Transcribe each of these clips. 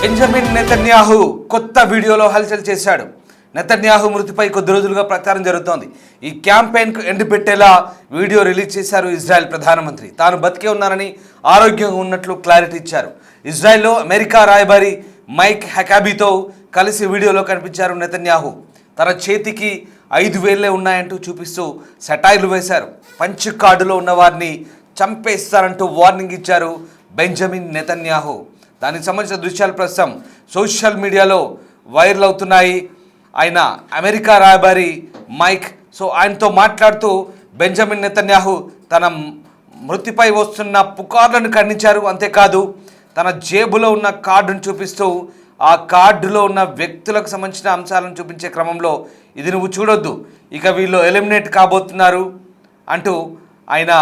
Benjamin Netanyahu కొత్త వీడియోలో హల్చల్ చేశాడు. నెతన్యాహు మృతిపై కొద్ది రోజులుగా ప్రచారం జరుగుతోంది. ఈ క్యాంపెయిన్కు ఎండ్ పెట్టేలా వీడియో రిలీజ్ చేశారు ఇజ్రాయెల్ ప్రధానమంత్రి. తాను బతికే ఉన్నానని, ఆరోగ్యంగా ఉన్నట్లు క్లారిటీ ఇచ్చారు. ఇజ్రాయెల్లో అమెరికా రాయబారి మైక్ హకాబీతో కలిసి వీడియోలో కనిపించారు నెతన్యాహు. తన చేతికి 5 వేళ్లే ఉన్నాయంటూ చూపిస్తూ సెటైర్లు వేశారు. పంచ్ కార్డులో ఉన్న వారిని చంపేస్తారంటూ వార్నింగ్ ఇచ్చారు బెంజమిన్ నెతన్యాహు. దానికి సంబంధించిన దృశ్యాలు ప్రస్తుతం సోషల్ మీడియాలో వైరల్ అవుతున్నాయి. ఆయన అమెరికా రాయబారి మైక్ ఆయనతో మాట్లాడుతూ బెంజమిన్ నెతన్యాహు తన మృతిపై వస్తున్న పుకార్లను ఖండించారు. అంతేకాదు తన జేబులో ఉన్న కార్డును చూపిస్తూ ఆ కార్డులో ఉన్న వ్యక్తులకు సంబంధించిన అంశాలను చూపించే క్రమంలో ఇది నువ్వు చూడొద్దు, ఇక వీళ్ళు ఎలిమినేట్ కాబోతున్నారు అంటూ ఆయన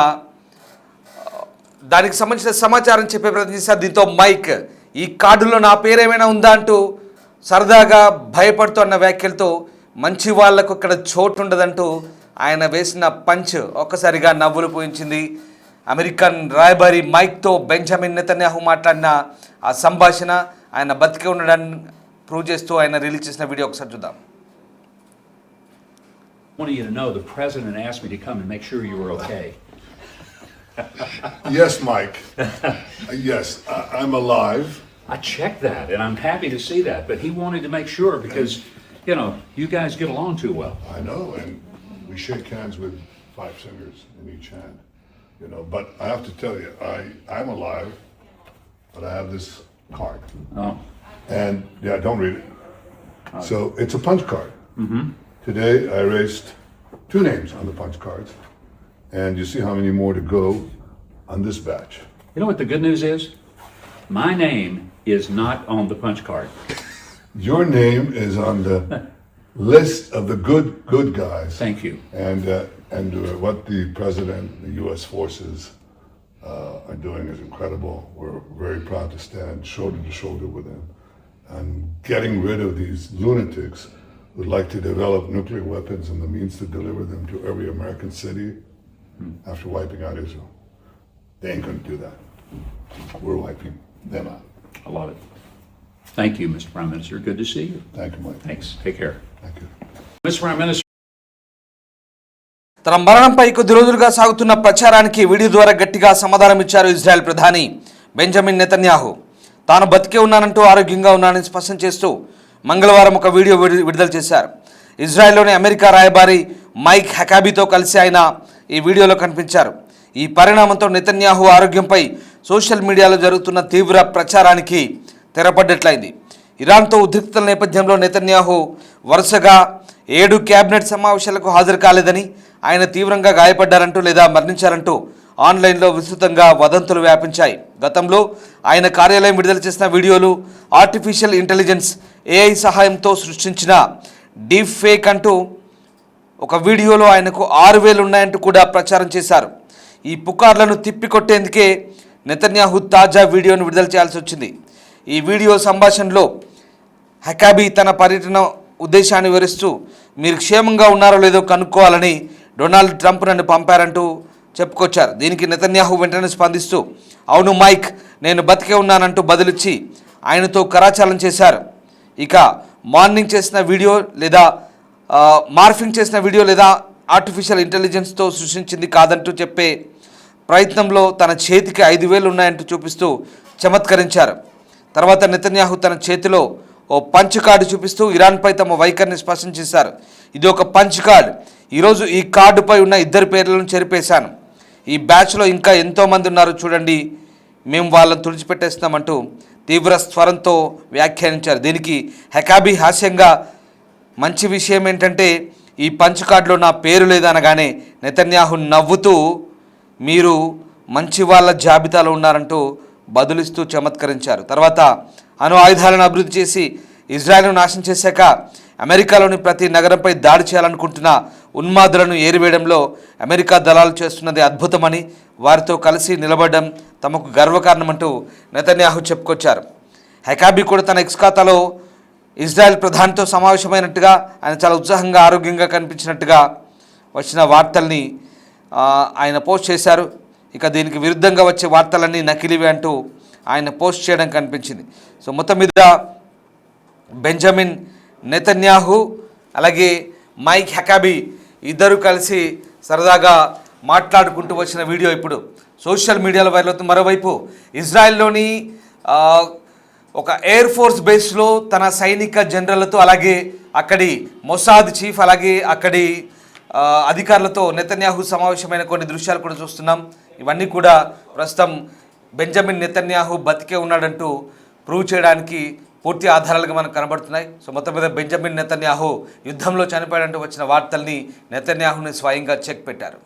దానికి సంబంధించిన సమాచారం చెప్పే ప్రయత్నం చేశారు. దీంతో మైక్ ఈ కార్డులో నా పేరేమైనా ఉందా అంటూ సరదాగా భయపడుతున్న వ్యాఖ్యలతో మంచి వాళ్లకు ఇక్కడ చోటు ఉండదంటూ ఆయన వేసిన పంచ్ ఒక్కసారిగా నవ్వులు పూయించింది. అమెరికన్ రాయబారి మైక్తో బెంజమిన్ నెతన్యాహు మాట్లాడిన ఆ సంభాషణ ఆయన బతికే ఉండడాన్ని ప్రూవ్ చేస్తూ ఆయన రిలీజ్ చేసిన వీడియో ఒకసారి చూద్దాం. I wanted you to know the president asked me to come and make sure you were okay. Yes, Mike. Yes, I'm alive. I checked that, and I'm happy to see that. But he wanted to make sure because, you guys get along too well. I know, and we shake hands with 5 fingers in each hand. But I have to tell you, I'm alive, but I have this card. Oh. And don't read it. So it's a punch card. Mm-hmm. Today I erased 2 names on the punch cards, and you see how many more to go on this batch. You know what the good news is? My name is not on the punch card. Your name is on the list of the good guys. Thank you. And what the president, the U.S. forces are doing is incredible. We're very proud to stand shoulder to shoulder with them and getting rid of these lunatics who would like to develop nuclear weapons and the means to deliver them to every American city after wiping out Israel. They ain't going to do that. We're wiping them out. I love it. Thank you, Mr. Prime Minister. Good to see you. Thank you, Mike. Thanks. Take care. Thank you. Mr. Prime Minister. తన మరణంపై కొద్ది రోజులుగా సాగుతున్న ప్రచారానికి video ద్వారా గట్టిగా సమాధానం ఇచ్చారు Israel ప్రధాని బెంజమిన్ నెతన్యాహు. తాను బతికే ఉన్నానంటూ, ఆరోగ్యంగా ఉన్నానని స్పష్టం చేస్తూ మంగళవారం ఒక వీడియో విడుదల చేశారు. ఇజ్రాయెల్లోని అమెరికా రాయబారి మైక్ హకాబీతో కలిసి ఆయన ఈ వీడియోలో కనిపించారు. ఈ పరిణామంతో నెతన్యాహు ఆరోగ్యంపై సోషల్ మీడియాలో జరుగుతున్న తీవ్ర ప్రచారానికి తెరపడ్డట్లయింది. ఇరాన్తో ఉద్రిక్తల నేపథ్యంలో నెతన్యాహు వరుసగా 7 క్యాబినెట్ సమావేశాలకు హాజరు కాలేదని, ఆయన తీవ్రంగా గాయపడ్డారంటూ లేదా మరణించారంటూ ఆన్లైన్లో విస్తృతంగా వదంతులు వ్యాపించాయి. గతంలో ఆయన కార్యాలయం విడుదల చేసిన వీడియోలు ఆర్టిఫిషియల్ ఇంటెలిజెన్స్ AI సహాయంతో సృష్టించిన డీప్ ఫేక్ అంటూ ఒక వీడియోలో ఆయనకు 6 వేలు ఉన్నాయంటూ కూడా ప్రచారం చేశారు. ఈ పుకార్లను తిప్పికొట్టేందుకే నెతన్యాహు తాజా వీడియోను విడుదల చేయాల్సి వచ్చింది. ఈ వీడియో సంభాషణలో హకాబీ తన పర్యటన ఉద్దేశాన్ని వివరిస్తూ మీరు క్షేమంగా ఉన్నారో లేదో కనుక్కోవాలని డొనాల్డ్ ట్రంప్ నన్ను పంపారంటూ చెప్పుకొచ్చారు. దీనికి నెతన్యాహు వెంటనే స్పందిస్తూ అవును మైక్, నేను బతికే ఉన్నానంటూ బదులిచ్చి ఆయనతో కరాచాలం చేశారు. ఇక మార్ఫింగ్ చేసిన వీడియో లేదా ఆర్టిఫిషియల్ ఇంటెలిజెన్స్తో సృష్టించింది కాదంటూ చెప్పే ప్రయత్నంలో తన చేతికి 5 వేలు ఉన్నాయంటూ చూపిస్తూ చమత్కరించారు. తర్వాత నెతన్యాహు తన చేతిలో ఓ పంచ్ కార్డు చూపిస్తూ ఇరాన్పై తమ వైఖరిని స్పష్టం చేశారు. ఇది ఒక పంచ్ కార్డు. ఈరోజు ఈ కార్డుపై ఉన్న 2 పేర్లను చెరిపేశాను. ఈ బ్యాచ్లో ఇంకా ఎంతోమంది ఉన్నారు చూడండి, మేము వాళ్ళని తుడిచిపెట్టేస్తామంటూ తీవ్ర స్వరంతో వ్యాఖ్యానించారు. దీనికి హకాబీ హాస్యంగా మంచి విషయం ఏంటంటే ఈ పంచ్ కార్డులో నా పేరు లేదనగానే నెతన్యాహు నవ్వుతూ మీరు మంచి వాళ్ళ జాబితాలో ఉన్నారంటూ బదులిస్తూ చమత్కరించారు. తర్వాత అణు ఆయుధాలను అభివృద్ధి చేసి ఇజ్రాయెల్ను నాశనం చేశాక అమెరికాలోని ప్రతి నగరంపై దాడి చేయాలనుకుంటున్న ఉన్మాదులను ఏరివేయడంలో అమెరికా దళాలు చేస్తున్నది అద్భుతమని, వారితో కలిసి నిలబడడం తమకు గర్వకారణమంటూ నెతన్యాహు చెప్పుకొచ్చారు. హకాబీ కూడా తన ఎక్స్ ఖాతాలో ఇజ్రాయెల్ ప్రధానితో సమావేశమైనట్టుగా, ఆయన చాలా ఉత్సాహంగా ఆరోగ్యంగా కనిపించినట్టుగా వచ్చిన వార్తల్ని ఆయన పోస్ట్ చేశారు. ఇక దీనికి విరుద్ధంగా వచ్చే వార్తలన్నీ నకిలీవే అంటూ ఆయన పోస్ట్ చేయడం కనిపించింది. సో మొత్తం మీద బెంజమిన్ నెతన్యాహు అలాగే మైక్ హకాబీ ఇద్దరు కలిసి సరదాగా మాట్లాడుకుంటూ వచ్చిన వీడియో ఇప్పుడు సోషల్ మీడియాలో వైరల్ అవుతుంది. మరోవైపు ఇజ్రాయెల్లోని ఒక ఎయిర్ ఫోర్స్ బేస్లో తన సైనిక జనరల్లతో అలాగే అక్కడి మొసాద్ చీఫ్ అలాగే అక్కడి అధికారులతో నెతన్యాహు సమావేశమైన కొన్ని దృశ్యాలు కూడా చూస్తున్నాం. ఇవన్నీ కూడా ప్రస్తుతం బెంజమిన్ నెతన్యాహు బతికే ఉన్నాడంటూ ప్రూవ్ చేయడానికి పూర్తి ఆధారాలుగా మనకు కనబడుతున్నాయి. సో మొత్తం మీద బెంజమిన్ నెతన్యాహు యుద్ధంలో చనిపోయాడంటూ వచ్చిన వార్తల్ని నెతన్యాహుని స్వయంగా చెక్ పెట్టారు.